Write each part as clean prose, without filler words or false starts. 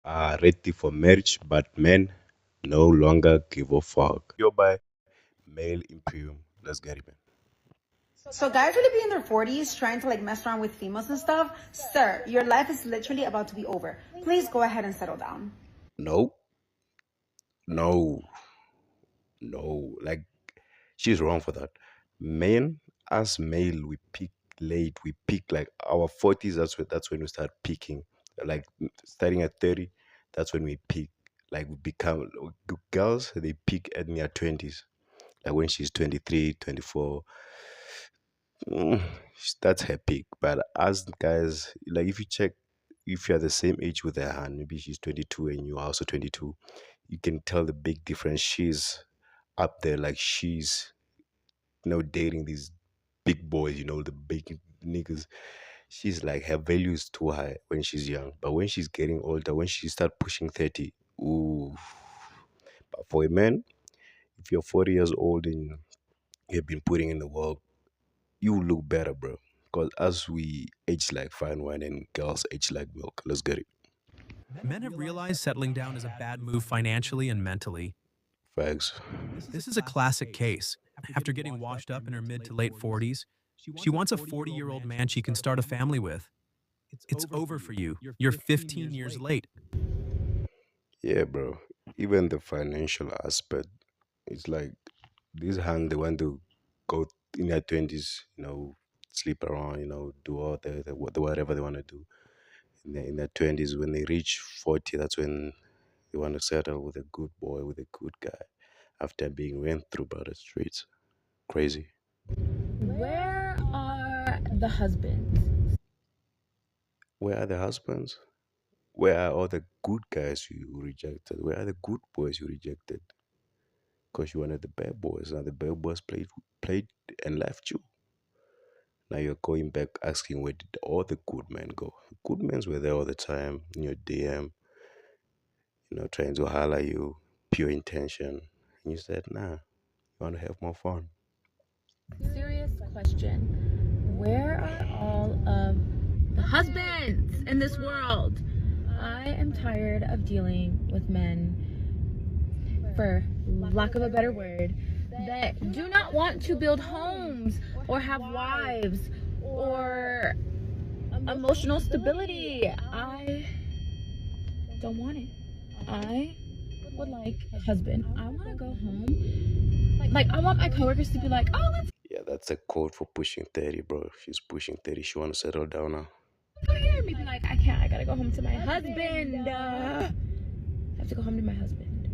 are ready for marriage, but men no longer give a fuck. You're by male imperium. Let's get it, man. So guys really be in their 40s trying to like mess around with females and stuff. Sir, your life is literally about to be over. Please go ahead and settle down. No, no, no. Like, she's wrong for that. Men, as male, we peak late. We peak like our 40s. That's when we start peaking. Like starting at 30, that's when we peak. Like we become girls. They peak at their 20s. Like when she's 23, 24. Mm, that's her peak. But as guys, like if you check, if you're the same age with her hand, maybe she's 22 and you're also 22, you can tell the big difference. She's up there, like she's dating these big boys, the big niggas. She's like her value is too high when she's young, but when she's getting older, when she start pushing 30, ooh. But for a man, if you're 40 years old and you've been putting in the work, you will look better, bro. Because as we age like fine wine and girls age like milk, let's get it. Men have realized settling down is a bad move financially and mentally. Facts. This is a classic case. After getting washed up in her mid to late 40s, she wants a 40-year-old man she can start a family with. It's over for you. You're 15 years late. Yeah, bro. Even the financial aspect, it's like these hands, they want to go in their 20s, sleep around, do all whatever they want to do. In their 20s, when they reach 40, that's when they want to settle with a good boy, with a good guy, after being went through by the streets. Crazy. Where are the husbands? Where are the husbands? Where are all the good guys you rejected? Where are the good boys you rejected? Because you wanted the bad boys. Now the bad boys played and left you. Now you're going back asking where did all the good men go? Good men were there all the time in your DM, trying to holler you, pure intention. And you said, nah, you want to have more fun. Serious question. Where are all of the husbands in this world? I am tired of dealing with men, for lack of a better word, that do not want to build homes or have wives or emotional stability. I don't want it. I would like a husband. I want to go home. Like I want my coworkers to be like, oh, let's Yeah, that's a code for pushing 30, bro. She's pushing 30. She want to settle down now. go here. Maybe like, I can't. I gotta go home to my husband. I have to go home to my husband.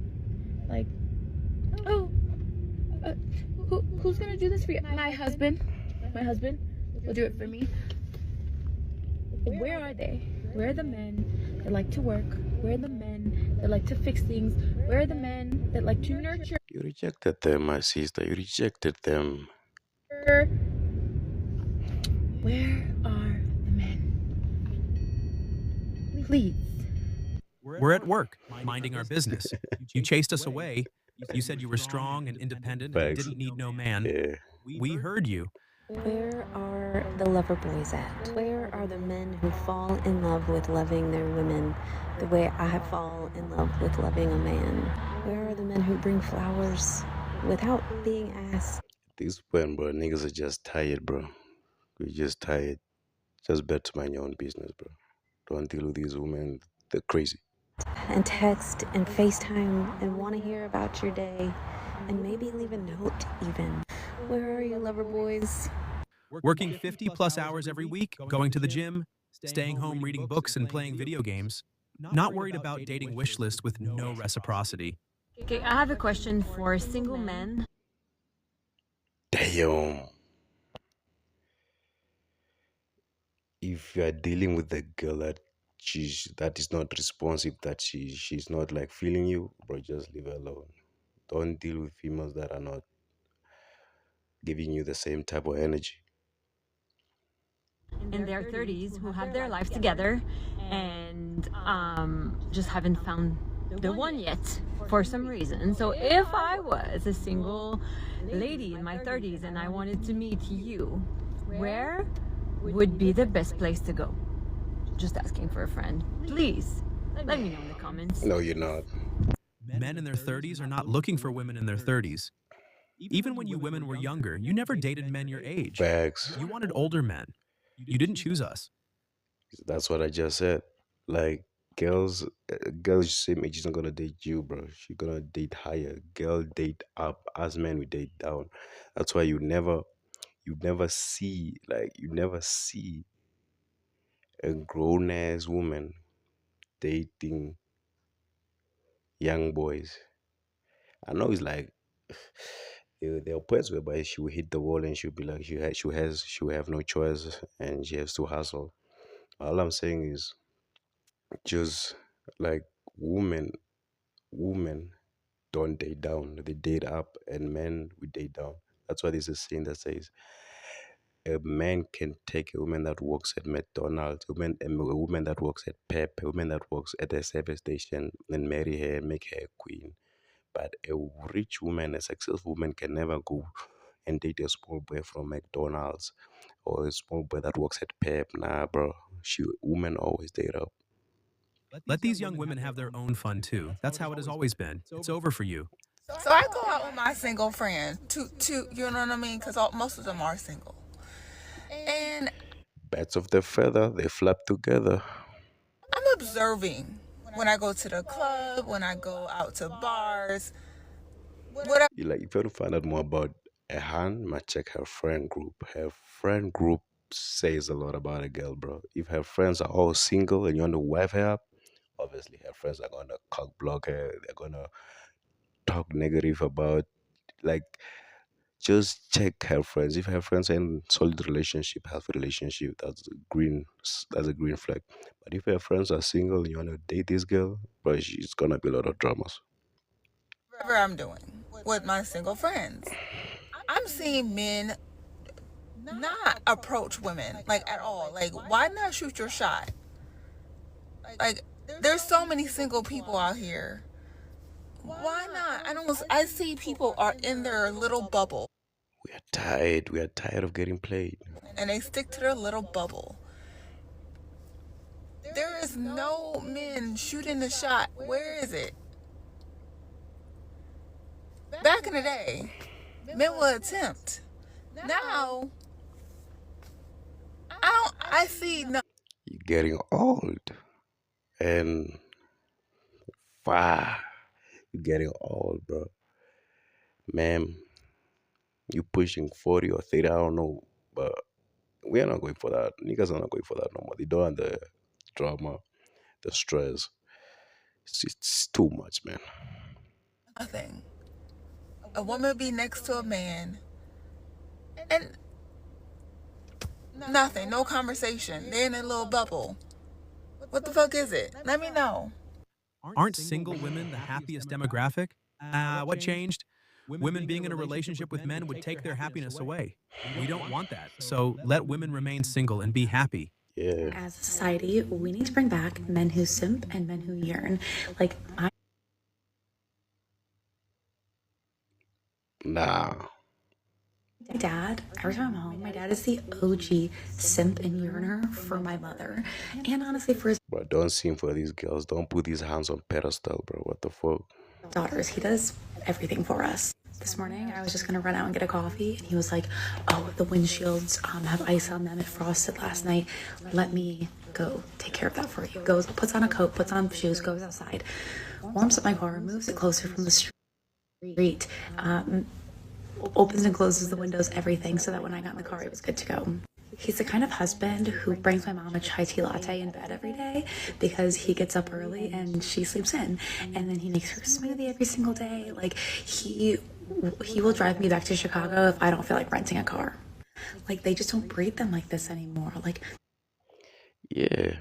Like, oh, who's gonna do this for you? My husband. My husband will do it for me. Where are they? Where are the men that like to work? Where are the men that like to fix things? Where are the men that like to nurture? You rejected them, my sister. You rejected them. Where are the men? Please. We're at work, minding our business. You chased us away. You said you were strong and independent and Facts. didn't need no man. Yeah. We heard you. Where are the lover boys at? Where are the men who fall in love with loving their women the way I fall in love with loving a man? Where are the men who bring flowers without being asked? This point, bro, niggas are just tired, bro. We're just tired. Just better mind your own business, bro. Don't deal with these women. They're crazy. And text and FaceTime and want to hear about your day and maybe leave a note even. Where are you, lover boys? Working 50-plus hours every week, going to the gym, staying home reading books and playing video games. Not worried about dating wish list with no reciprocity. Okay, I have a question for single men. Damn. If you are dealing with a girl that is not responsive, that she's not like feeling you, bro, just leave her alone. Don't deal with females that are not giving you the same type of energy. In their 30s who have their life together and just haven't found the one yet for some reason. So if I was a single lady in my 30s and I wanted to meet you, where would be the best place to go? Just asking for a friend. Please. Let me know in the comments. No, you're not. Men in their 30s are not looking for women in their 30s. Even when you women were younger, you never dated men your age. Facts. You wanted older men. You didn't choose us. That's what I just said. Like girls same age is not gonna date you, bro. She's gonna date higher. Girl date up. As men we date down. That's why you never see a grown ass woman dating young boys. I know it's like there are points whereby she will hit the wall and she'll be like she will have no choice and she has to hustle. All I'm saying is just like women women don't date down, they date up, and men we date down. That's why there's a saying that says a man can take a woman that works at McDonald's, a woman that works at Pep, a woman that works at a service station and marry her and make her a queen. But a rich woman, a successful woman can never go and date a small boy from McDonald's or a small boy that works at Pep. Nah, bro. Women always date up. Let these young women have their own fun too. That's how it has always been. It's over for you. So I go out with my single friends to you know what I mean? Because most of them are single. And Birds of the feather, they flap together. I'm observing when I go to the club, when I go out to bars, whatever. Like if you want to find out more about Ehan, might check her friend group. Her friend group says a lot about a girl, bro. If her friends are all single and you want to wife her up, obviously her friends are gonna cock block her. They're gonna talk negative about, like, just check her friends. If her friends are in solid relationship, healthy relationship, that's a green flag. But if her friends are single and you wanna date this girl, bro, she's gonna be a lot of dramas. Whatever I'm doing with my single friends. I'm seeing men not approach women like at all. Like, why not shoot your shot? Like, there's so many single people out here. Why not? I see people are in their little bubble We are tired. We are tired of getting played. and they stick to their little bubble. There is no men shooting the shot. Where is it? Back in the day, men would attempt. Now, I see no. You're getting old. And far. You're getting old, bro. Ma'am, you pushing 40 or 30, I don't know. But we are not going for that. Niggas are not going for that no more. They don't want the drama, the stress. It's too much, man. Nothing. A woman be next to a man and nothing, no conversation. They're in a little bubble. What the fuck is it? Let me know. Aren't single women the happiest demographic? What changed? Women being in a relationship with men would take their happiness away. We don't want that. So let women remain single and be happy. Yeah. As a society, we need to bring back men who simp and men who yearn. Like, Nah. my dad, every time I'm home, my dad is the OG simp and yearner for my mother. And honestly, for his Bro, don't sing for these girls. Don't put these hands on pedestal, bro. What the fuck? daughters, he does everything for us. This morning, I was just gonna run out and get a coffee, and he was like, "Oh, the windshields have ice on them. It frosted last night. Let me go take care of that for you." Goes, puts on a coat, puts on shoes, goes outside, warms up my car, moves it closer from the street, opens and closes the windows, everything, so that when I got in the car, it was good to go. He's the kind of husband who brings my mom a chai tea latte in bed every day because he gets up early and she sleeps in, and then he makes her a smoothie every single day. Like, he will drive me back to Chicago if I don't feel like renting a car. Like, they just don't breed them like this anymore. Like, Yeah.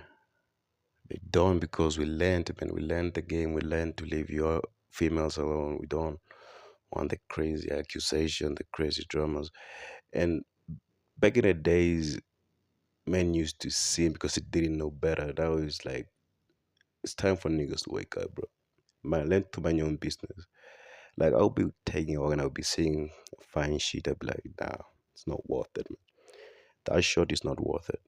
They don't, because we learned, man. We learned the game. We learned to leave your females alone. We don't want the crazy accusation, the crazy dramas. And back in the days, men used to sin because they didn't know better. Now it's like, it's time for niggas to wake up, bro. Man, learn to mind your own business. Like, I'll be taking over and I'll be seeing fine shit. I'll be like, nah, it's not worth it, man. That shot is not worth it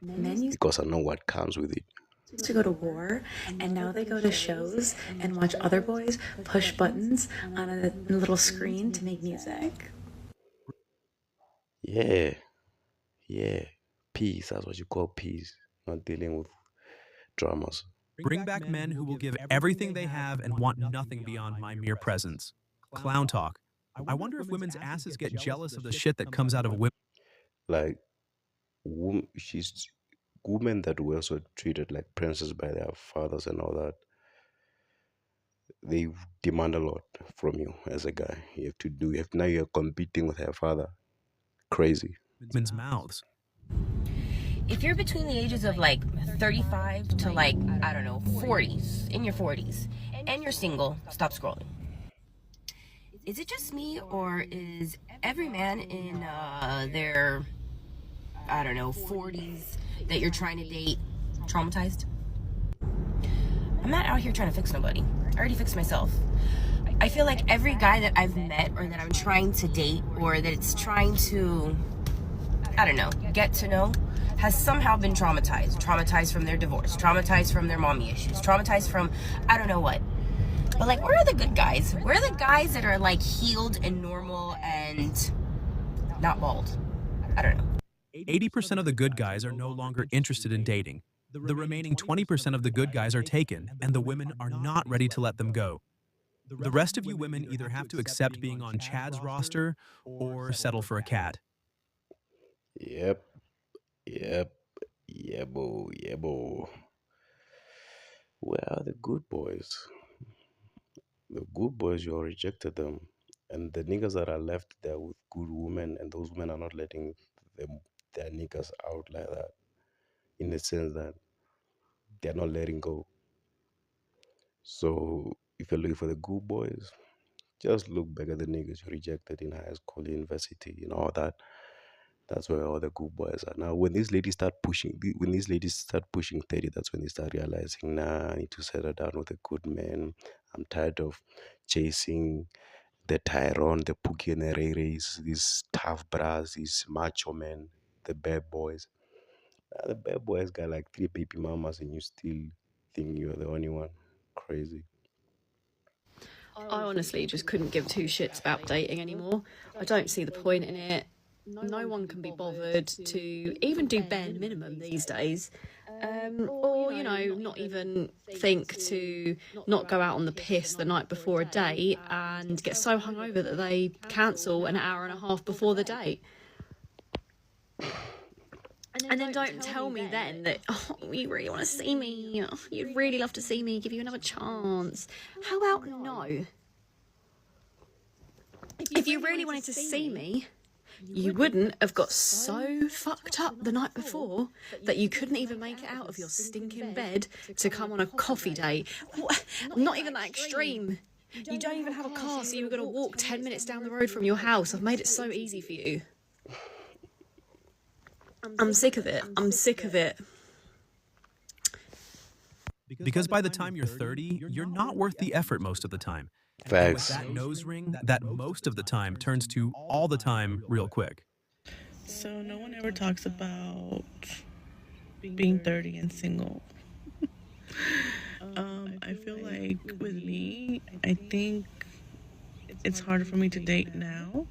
men used because I know what comes with it. to go to war, and now they go to shows and watch other boys push buttons on a little screen to make music. Yeah, yeah. Peace. That's what you call peace. Not dealing with dramas. Bring back men who will give everything they have and want nothing beyond my mere presence. Clown talk. I wonder if women's asses get jealous of the shit that comes out of women. Like, she's women that were also treated like princes by their fathers and all that. They demand a lot from you as a guy. You have to do. You have now. You're competing with her father. Crazy. Women's mouths. If you're between the ages of like 35 to like, I don't know, 40s, in your 40s, and you're single, stop scrolling. Is it just me, or is every man in their, I don't know, 40s that you're trying to date traumatized? I'm not out here trying to fix nobody. I already fixed myself. I feel like every guy that I've met or that I'm trying to date or that it's trying to, I don't know, get to know, has somehow been traumatized. Traumatized from their divorce, traumatized from their mommy issues, traumatized from I don't know what. But like, where are the good guys? Where are the guys that are like healed and normal and not bald? I don't know. 80% of the good guys are no longer interested in dating. The remaining 20% of the good guys are taken, and the women are not ready to let them go. The rest of you women either have to accept being on Chad's roster or settle for a cat. Yep. Yep. Yeah, boo. Yeah, boo. Where are the good boys? The good boys, you all rejected them. And the niggas that are left there with good women, and those women are not letting them, their niggas out like that. In the sense that they're not letting go. So if you're looking for the good boys, just look back at the niggas you rejected in high school, university, and all that. That's where all the good boys are. Now, when these ladies start pushing, when these ladies start pushing 30, that's when they start realizing, nah, I need to settle down with a good man. I'm tired of chasing the Tyrone, the Pookie and the Ray Rays, these tough bras, these macho men, the bad boys. The bad boys got like 3 baby mamas and you still think you're the only one. Crazy. I honestly just couldn't give two shits about dating anymore. I don't see the point in it. No one can be bothered to even do bare minimum these days. Or, you know, not even think to not go out on the piss the night before a date and get so hungover that they cancel an hour and a half before the date. And then don't tell me then that, oh, you really want to see me, you'd really love to see me, give you another chance. How about no? If you really wanted to see me, you wouldn't have got so fucked up the night before that you couldn't even make it out of your stinking bed to come on a coffee date. Not even that extreme. You don't even have a car, so you were going to walk 10 minutes down the road from your house. I've made it so easy for you. I'm sick of it. I'm sick of it. Because by the time you're 30, you're not worth the effort most of the time. And with Facts. that nose ring, that most of the time turns to all the time real quick. So no one ever talks about being 30 and single. I feel like with me, I think it's harder for me to date now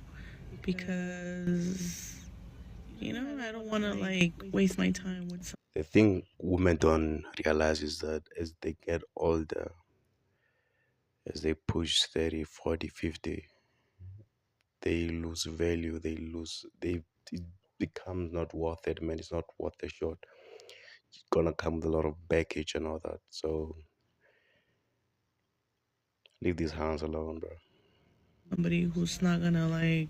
because, you know, I don't want to like waste my time with someone. The thing women don't realize is that as they get older, as they push 30, 40, 50, they lose value. It becomes not worth it, man. It's not worth the shot. It's gonna come with a lot of baggage and all that. So leave these hands alone, bro. Somebody who's not gonna like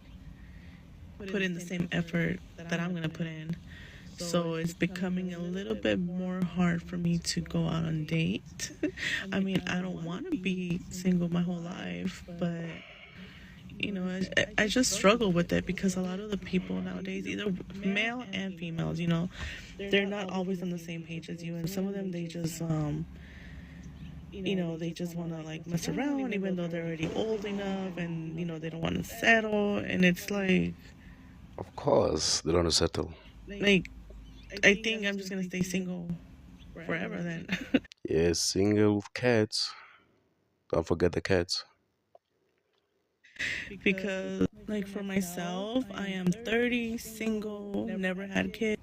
put in the same effort that I'm gonna put in. So it's becoming a little bit more hard for me to go out on date. I mean, I don't want to be single my whole life, but you know, I just struggle with it because a lot of the people nowadays, either male and females, you know, they're not always on the same page as you, and some of them they just you know, they just want to like mess around even though they're already old enough, and you know, they don't want to settle, and it's like, Of course, they don't want to settle. like I think I'm just gonna stay single forever then. Yeah, single with cats. Don't forget the cats. Because, like, for myself, I am 30, single, never had kids,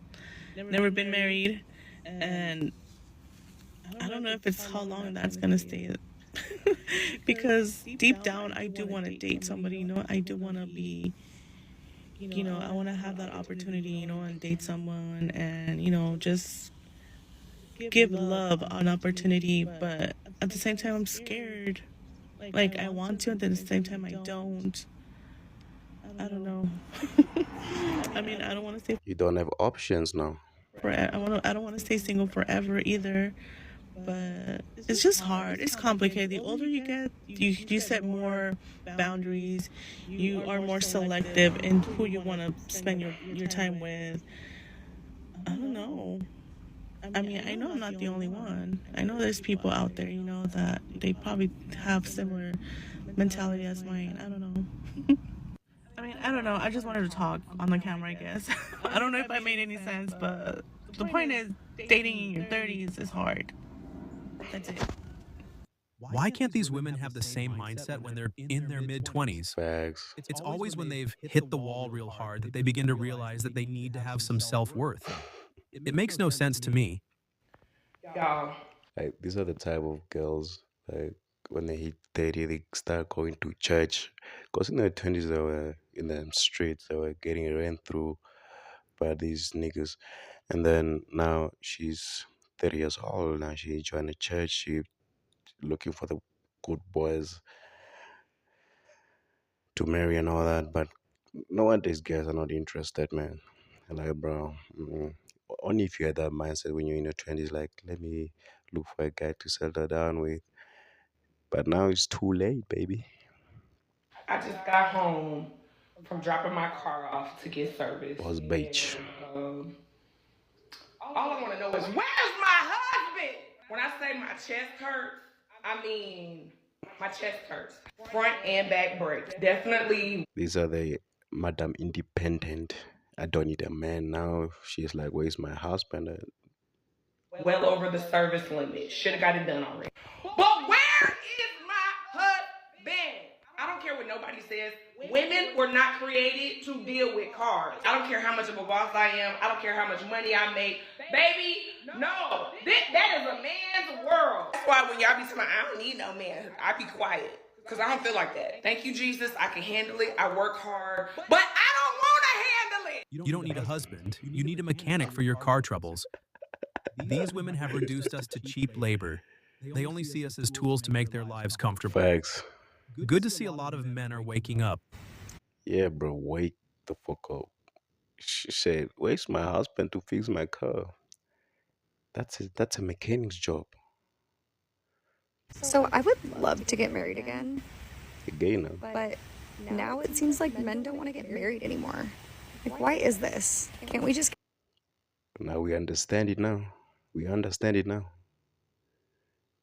never been married, and I don't know if it's how long that's gonna stay. Because deep down, I do want to date somebody, you know, I do want to be, you know, I want to have that opportunity, you know, and date someone and, you know, just give love an opportunity. But at the same time, I'm scared. Like, I want to, and at the same time, I don't. I don't know. I mean, I don't want to stay. You don't have options now. I don't want to stay single forever either. But it's just hard. It's complicated. The older you get, you set more boundaries. You are more selective in who you want to spend your time with. I don't know. I mean, I know I'm not the only one. I know there's people out there, you know, that they probably have similar mentality as mine. I don't know. I mean, I don't know. I just wanted to talk on the camera, I guess. I don't know if I made any sense, but the point is, dating in your 30s is hard. That's it. Why can't these women have the same mindset when they're in their mid-20s? Facts. It's always when they've hit the wall real hard that they begin to realize that they need to have some self-worth. It makes no sense to me. Y'all. Like, these are the type of girls, like, when they hit 30, they start going to church. Because in their 20s, they were in the streets, they were getting ran through by these niggas. And then now she's 30 years old. Now she joined the church. She looking for the good boys to marry and all that. But no one, these guys are not interested, man. And like, bro, only if you had that mindset when you're in your 20s, like, let me look for a guy to settle down with. But now it's too late, baby. I just got home from dropping my car off to get service. Was beach. All I want to know is, where's my husband? When I say my chest hurts, I mean my chest hurts. Front and back break. Definitely. These are the Madam Independent. I don't need a man now. She's like, where's my husband? Well over the service limit. Should have got it done already. But where is my husband? I don't care what nobody says. Women were not created to deal with cars. I don't care how much of a boss I am. I don't care how much money I make. Baby, no. That is a man's world. That's why when y'all be saying, I don't need no man, I be quiet. Because I don't feel like that. Thank you, Jesus. I can handle it. I work hard. But I don't want to handle it. You don't need a husband. You need a mechanic for your car troubles. These women have reduced us to cheap labor. They only see us as tools to make their lives comfortable. Facts. Good to see a lot of men are waking up. Yeah, bro, wake the fuck up. She said, where's my husband to fix my car? That's a mechanic's job. So I would love to get married again. Again, But now it seems like men don't want to get married anymore. Like, why is this? Can't we just... now we understand it now. We understand it now.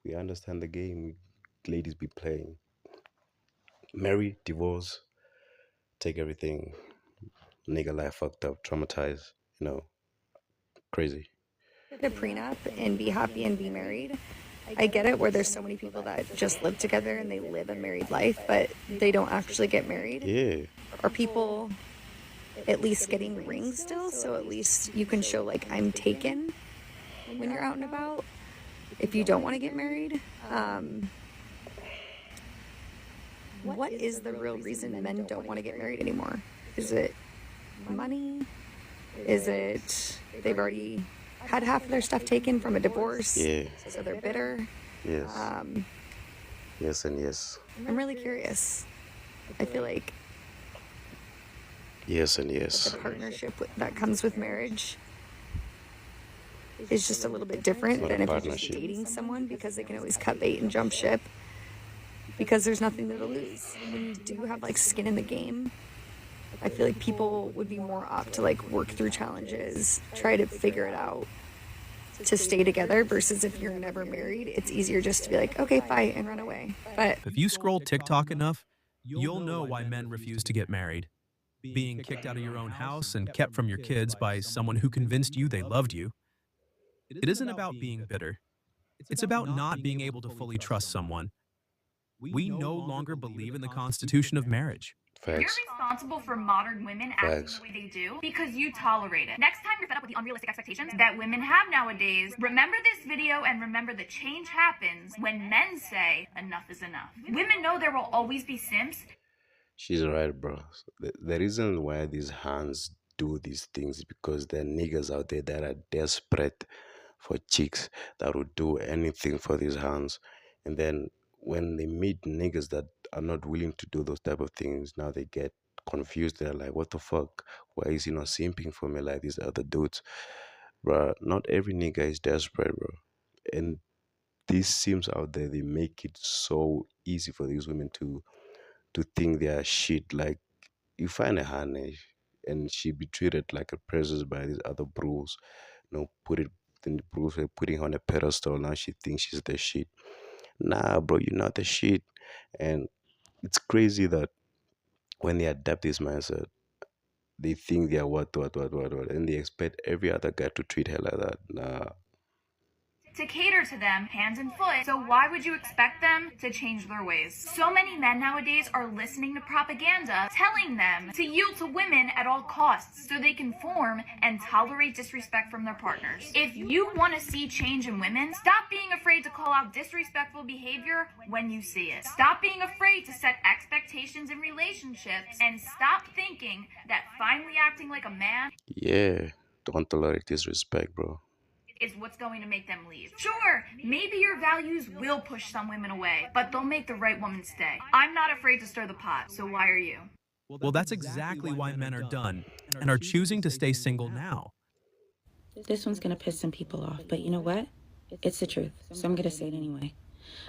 We understand the game ladies be playing. Marry, divorce, take everything. Nigga life fucked up, traumatized, crazy. get a prenup and be happy and be married? I get it where there's so many people that just live together and they live a married life, but they don't actually get married. Yeah. Are people at least getting rings still? So at least you can show, like, I'm taken when you're out and about if you don't want to get married. What is the real reason men don't want to get married anymore? Is it money? Is it they've already had half of their stuff taken from a divorce? Yeah. So they're bitter? Yes. Yes and yes. I'm really curious. I feel like Yes and yes. the partnership that comes with marriage is just a little bit different Not than a if you're just partnership. dating someone, because they can always cut bait and jump ship because there's nothing there to lose. When you do have, like, skin in the game, I feel like people would be more apt to, like, work through challenges, try to figure it out to stay together, versus if you're never married, it's easier just to be like, okay, fight and run away. But If you scroll TikTok enough, you'll know why men refuse to get married. Being kicked out of your own house and kept from your kids by someone who convinced you they loved you. It isn't about being bitter. It's about not being able to fully trust someone. We no longer believe in the constitution of marriage. You're Facts. responsible for modern women acting Facts. the way they do because you tolerate it. Next time you're fed up with the unrealistic expectations that women have nowadays, remember this video and remember the change happens when men say enough is enough. Women know there will always be simps. She's right, bro. The reason why these hands do these things is because there are niggas out there that are desperate for chicks that would do anything for these hands. And then when they meet niggas that are not willing to do those type of things, now they get confused. They're like, what the fuck? Why is he not simping for me like these other dudes? Bro, not every nigga is desperate, bro. And these sims out there, they make it so easy for these women to think they are shit. Like, you find a honey and she be treated like a princess by these other bros. Put it in the bros are putting her on a pedestal. Now she thinks she's the shit. Nah, bro, you're not the shit. And it's crazy that when they adapt this mindset, they think they are what, and they expect every other guy to treat her like that. Nah. To cater to them hands and foot. So why would you expect them to change their ways? So many men nowadays are listening to propaganda telling them to yield to women at all costs so they can form and tolerate disrespect from their partners. If you want to see change in women, stop being afraid to call out disrespectful behavior when you see it. Stop being afraid to set expectations in relationships and stop thinking that finally acting like a man Yeah, don't tolerate disrespect, bro. is what's going to make them leave. Sure, maybe your values will push some women away, but they'll make the right woman stay. I'm not afraid to stir the pot, so why are you? Well, that's exactly why men are done and are choosing to stay single now. This one's gonna piss some people off, but you know what? It's the truth, so I'm gonna say it anyway.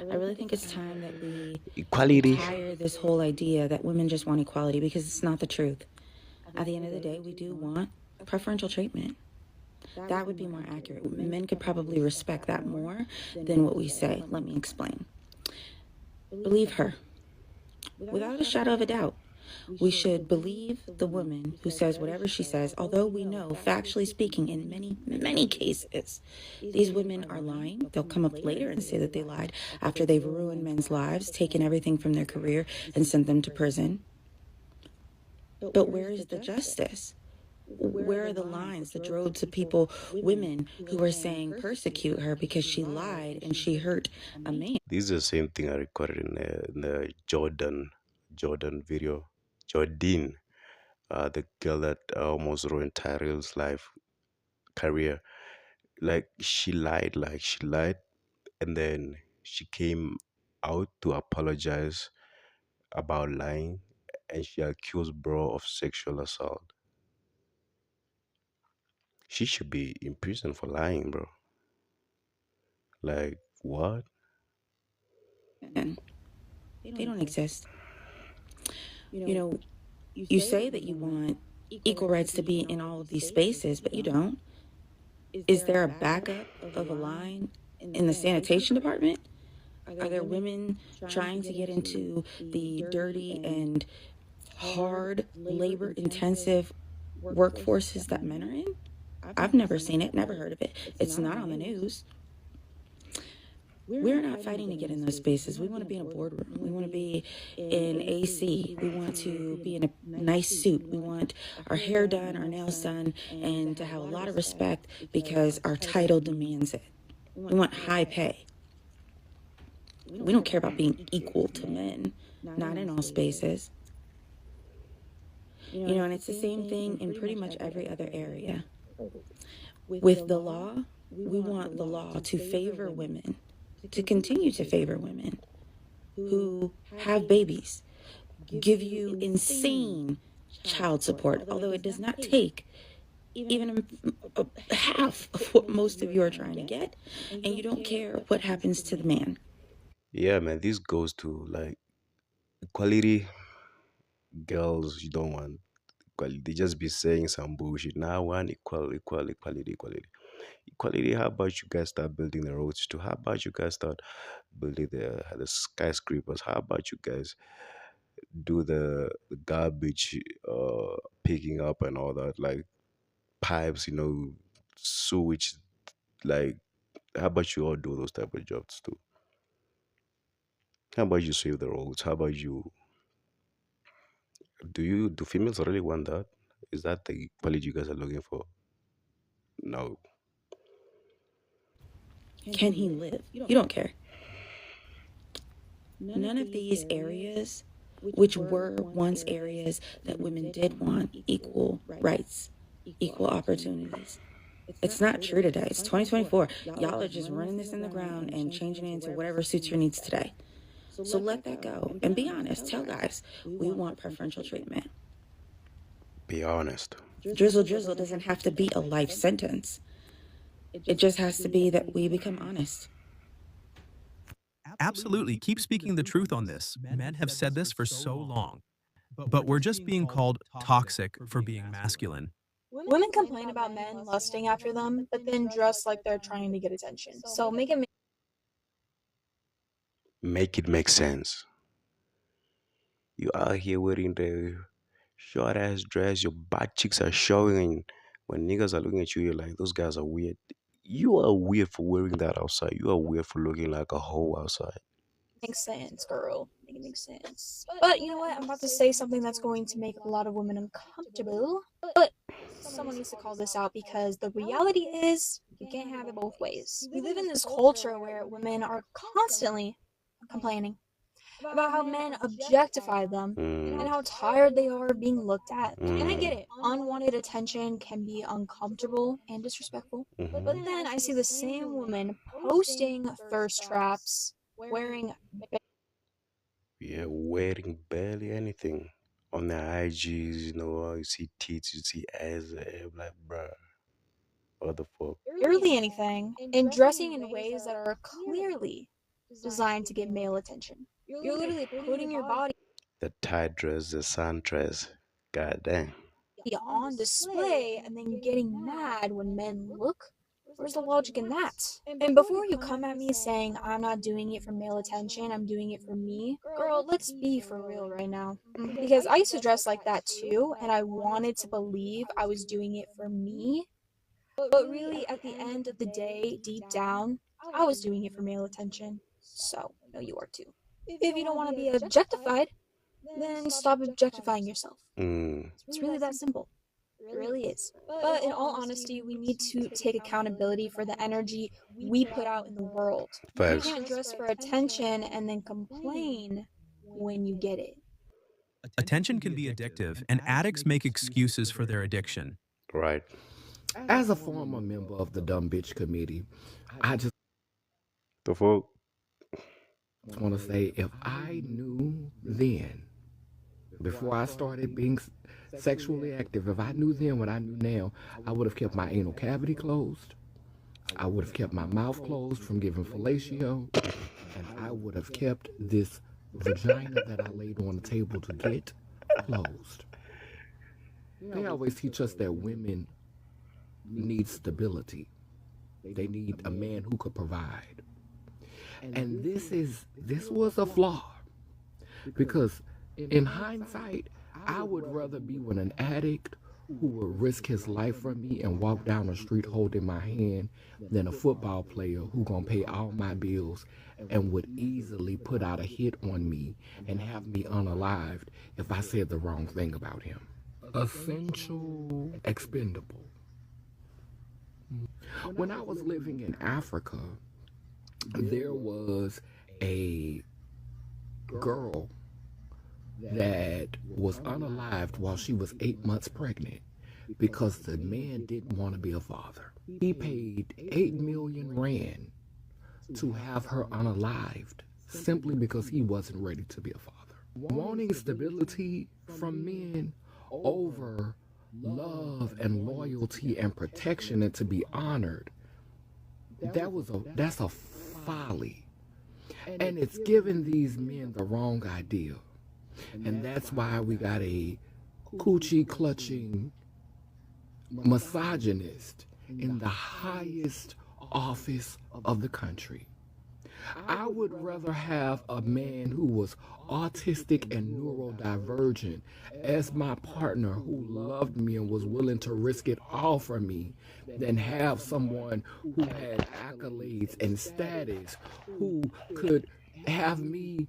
I really think it's time that we Equality. retire this whole idea that women just want equality, because it's not the truth. At the end of the day, we do want preferential treatment. That would be more accurate. Men could probably respect that more than what we say. Let me explain. Believe her. Without a shadow of a doubt. We should believe the woman who says whatever she says, although we know, factually speaking, in many, many cases, these women are lying. They'll come up later and say that they lied after they've ruined men's lives, taken everything from their career, and sent them to prison. But where is the justice? Where are the lines that drove to people, women who are saying persecute her because she lied and she hurt a man? This is the same thing I recorded in the Jordan video. Jordan, the girl that almost ruined Tyrell's life, career. Like she lied, and then she came out to apologize about lying, and she accused bro of sexual assault. She should be in prison for lying, bro. Like what? And they don't exist. You know, you say that you want equal rights to be in all of these spaces, but you don't. Is there a backup of a line in the sanitation department? Are there women trying to get into the dirty and hard, labor intensive workforces that men are in? I've never seen it, never heard of it. It's not on the news. We're not fighting to get in those spaces. We want to be in a boardroom. We want to be in AC. We want to be in a nice suit. We want our hair done, our nails done, and to have a lot of respect because our title demands it. We want high pay. We don't care about being equal to men, not in all spaces. And it's the same thing in pretty much every other area. With the law, we want the law to favor women, to continue to favor women who have babies, give you insane child support, although it does not take even half of what most of you are trying to get, and you don't care what happens to the man. Yeah, man, this goes to like equality. Girls, you don't want equality. They just be saying some bullshit. Now I want equality. Equality, how about you guys start building the roads too? How about you guys start building the skyscrapers? How about you guys do the garbage picking up and all that, like pipes, sewage Like, how about you all do those type of jobs too? How about you sweep the roads? How about you? Do females really want that? Is that the quality you guys are looking for? No. Can he live? You don't care. None of these areas, which were once areas that women did want equal rights, equal opportunities. It's not true today. It's 2024. Y'all are just running this in the ground and changing it into whatever suits your needs today. So let that go and be honest. Tell guys, we want preferential treatment. Be honest. Drizzle drizzle doesn't have to be a life sentence. It just has to be that we become honest. Absolutely. Keep speaking the truth on this. Men have said this for so long. But we're just being called toxic for being masculine. Women complain about men lusting after them, but then dress like they're trying to get attention. So Make it make sense. You out here wearing the short ass dress, your butt cheeks are showing, and when niggas are looking at you, you're like, those guys are weird. You are weird for wearing that outside. You are weird for looking like a hoe outside. makes sense, girl. Make it make sense. But you know what? I'm about to say something that's going to make a lot of women uncomfortable. But someone needs to call this out because the reality is you can't have it both ways. We live in this culture where women are constantly complaining about how men objectify them and how tired they are of being looked at. And I get it. Unwanted attention can be uncomfortable and disrespectful. But then I see the same woman posting thirst traps, wearing Yeah, wearing barely anything on their IGs. You know, you see tits, you see ass, like, bruh, what the fuck? barely anything and dressing in ways that are clearly designed to get male attention. You're literally putting your body The tight dress, the sundress. God damn. on display and then you're getting mad when men look. Where's the logic in that? And before you come at me saying I'm not doing it for male attention, I'm doing it for me, girl, let's be for real right now. Because I used to dress like that too, and I wanted to believe I was doing it for me. But really, at the end of the day, deep down, I was doing it for male attention. So, no, you are too. If you don't want to be objectified, then stop objectifying yourself. It's really that simple. It really is. But in all honesty, we need to take accountability for the energy we put out in the world. Facts. You can't dress for attention and then complain when you get it. Attention can be addictive, and addicts make excuses for their addiction. Right. As a former member of the Dumb Bitch Committee, I just The fuck? want to say if I knew then, before I started being sexually active, if I knew then what I knew now, I would have kept my anal cavity closed. I would have kept my mouth closed from giving fellatio. And I would have kept this vagina that I laid on the table to get closed. They always teach us that women need stability. They need a man who could provide. And this was a flaw. Because in hindsight, I would rather be with an addict who would risk his life for me and walk down the street holding my hand than a football player who gonna pay all my bills and would easily put out a hit on me and have me unalived if I said the wrong thing about him. Essential, expendable. When I was living in Africa, there was a girl that was unalived while she was 8 months pregnant because the man didn't want to be a father. He paid 8 million rand to have her unalived simply because he wasn't ready to be a father. Wanting stability from men over love and loyalty and protection and to be honored, that's a folly. And it's giving these men the wrong idea. And that's why we got a coochie clutching misogynist in the highest office of the country. I would rather have a man who was autistic and neurodivergent as my partner who loved me and was willing to risk it all for me than have someone who had accolades and status who could have me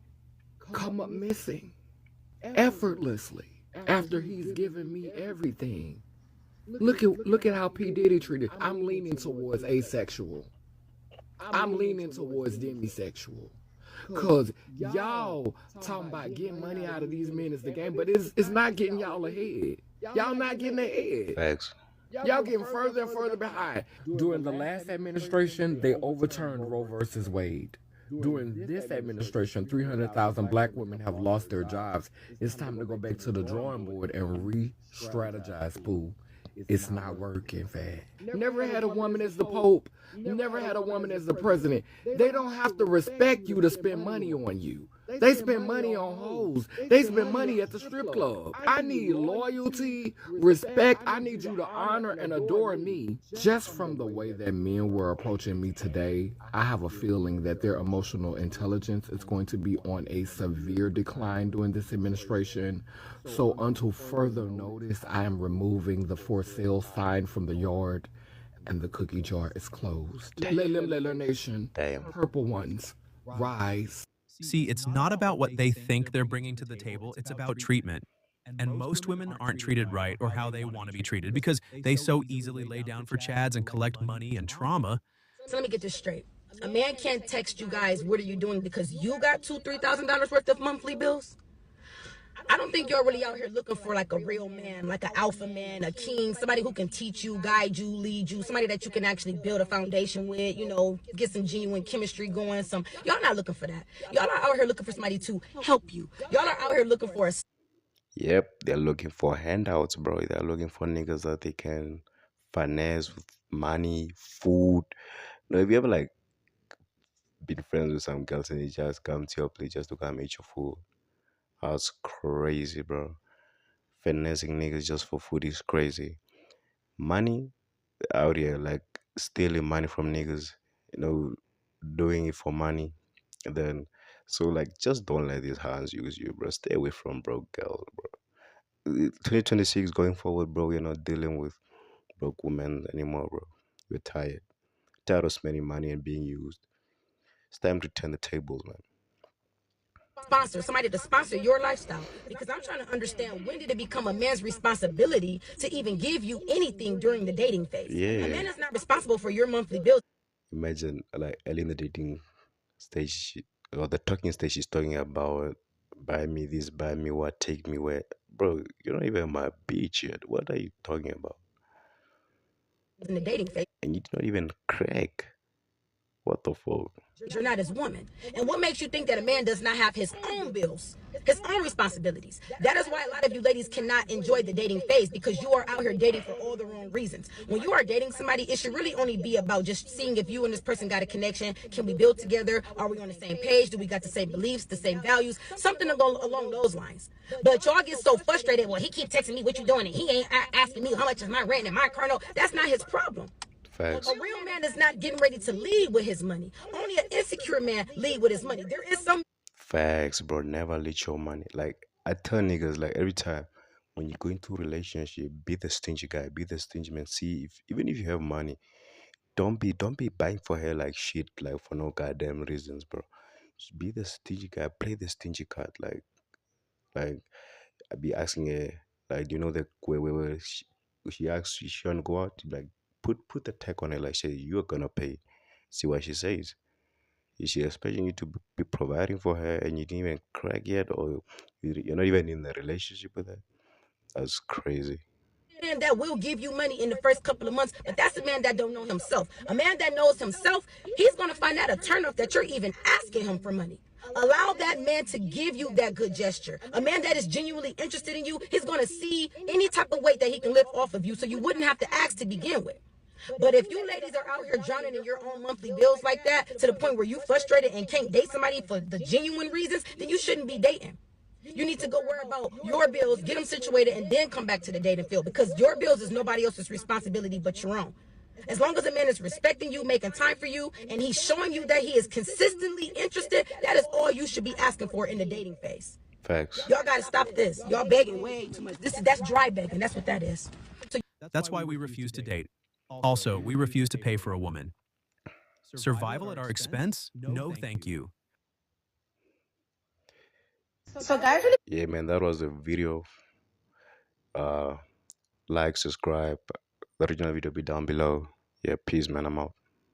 come up missing effortlessly after he's given me everything. Look at how P. Diddy treated. I'm leaning towards asexual. I'm leaning towards demisexual. Cause y'all talking about getting money out of these men is the game, but it's not getting y'all ahead. Y'all not getting ahead. Facts. Y'all getting further and further behind. During the last administration, they overturned Roe versus Wade. During this administration, 300,000 black women have lost their jobs. It's time to go back to the drawing board and re-strategize, boo. It's not working, fam. Never had a woman as the Pope. Never had a woman as the president. They don't have to respect you to spend money on you. They spend money on hoes. They spend money at the strip club. I need loyalty, respect. I need you to honor and adore me. Just from the way that men were approaching me today, I have a feeling that their emotional intelligence is going to be on a severe decline during this administration. So until further notice, I am removing the for sale sign from the yard and the cookie jar is closed. Layla Nation, purple ones, rise. See, it's not about what they think they're bringing to the table, it's about treatment. And most women aren't treated right or how they want to be treated because they so easily lay down for chads and collect money and trauma. So let me get this straight. A man can't text you guys, what are you doing, because you got $2,000-$3,000 worth of monthly bills? I don't think you're really out here looking for like a real man, like an alpha man, a king, somebody who can teach you, guide you, lead you, somebody that you can actually build a foundation with, you know, get some genuine chemistry going. Y'all not looking for that. Y'all are out here looking for somebody to help you. Y'all are out here looking for a... Yep, they're looking for handouts, bro. They're looking for niggas that they can finesse with money, food. You know, if you ever like been friends with some girls and they just come to your place just to come eat your food, that's crazy, bro. Finessing niggas just for food is crazy. Money out here, like stealing money from niggas, you know, doing it for money. And then, so like, just don't let these hands use you, bro. Stay away from broke girls, bro. 2026 going forward, bro, you're not dealing with broke women anymore, bro. You're tired. Tired of spending money and being used. It's time to turn the tables, man. Sponsor, somebody to sponsor your lifestyle, because I'm trying to understand, when did it become a man's responsibility to even give you anything during the dating phase? Yeah. A man is not responsible for your monthly bills. Imagine like early in the dating stage or the talking stage, she's talking about buy me this, buy me what, take me where. Bro, you're not even my bitch yet. What are you talking about? In the dating phase. And you did not even crack. What the fuck? You're not his woman. And what makes you think that a man does not have his own bills, his own responsibilities? That is why a lot of you ladies cannot enjoy the dating phase, because you are out here dating for all the wrong reasons. When you are dating somebody, it should really only be about just seeing if you and this person got a connection. Can we build together? Are we on the same page? Do we got the same beliefs, the same values? Something along those lines. But y'all get so frustrated. Well, he keep texting me what you doing, and he ain't asking me how much is my rent and my car note. That's not his problem. Facts. A real man is not getting ready to lead with his money. Only an insecure man lead with his money. There is some... Facts, bro. Never leech your money. Like, I tell niggas, like, every time when you go into a relationship, be the stingy guy, be the stingy man. See, even if you have money, don't be buying for her like shit, like for no goddamn reasons, bro. Just be the stingy guy. Play the stingy card. Like I be asking her, like, do you know the where she asks, she wanna go out, like, put the tag on her, like, say you're gonna pay. See what she says. Is she expecting you to be providing for her and you didn't even crack yet, or you're not even in a relationship with her? That's crazy. Man that will give you money in the first couple of months, but that's a man that don't know himself. A man that knows himself, he's gonna find out a turnoff that you're even asking him for money. Allow that man to give you that good gesture. A man that is genuinely interested in you, he's gonna see any type of weight that he can lift off of you, so you wouldn't have to ask to begin with. But if you ladies are out here drowning in your own monthly bills like that, to the point where you frustrated and can't date somebody for the genuine reasons, then you shouldn't be dating. You need to go worry about your bills, get them situated, and then come back to the dating field, because your bills is nobody else's responsibility but your own. As long as a man is respecting you, making time for you, and he's showing you that he is consistently interested, that is all you should be asking for in the dating phase. Facts. Y'all gotta stop this. Y'all begging way too much. That's dry begging. That's what that is. So That's why we refuse to date. Also, we refuse to pay for a woman. Survival at our expense? No, thank you. So guys, Yeah, man, that was a video. Like, subscribe. The original video be down below. Yeah, peace, man. I'm out.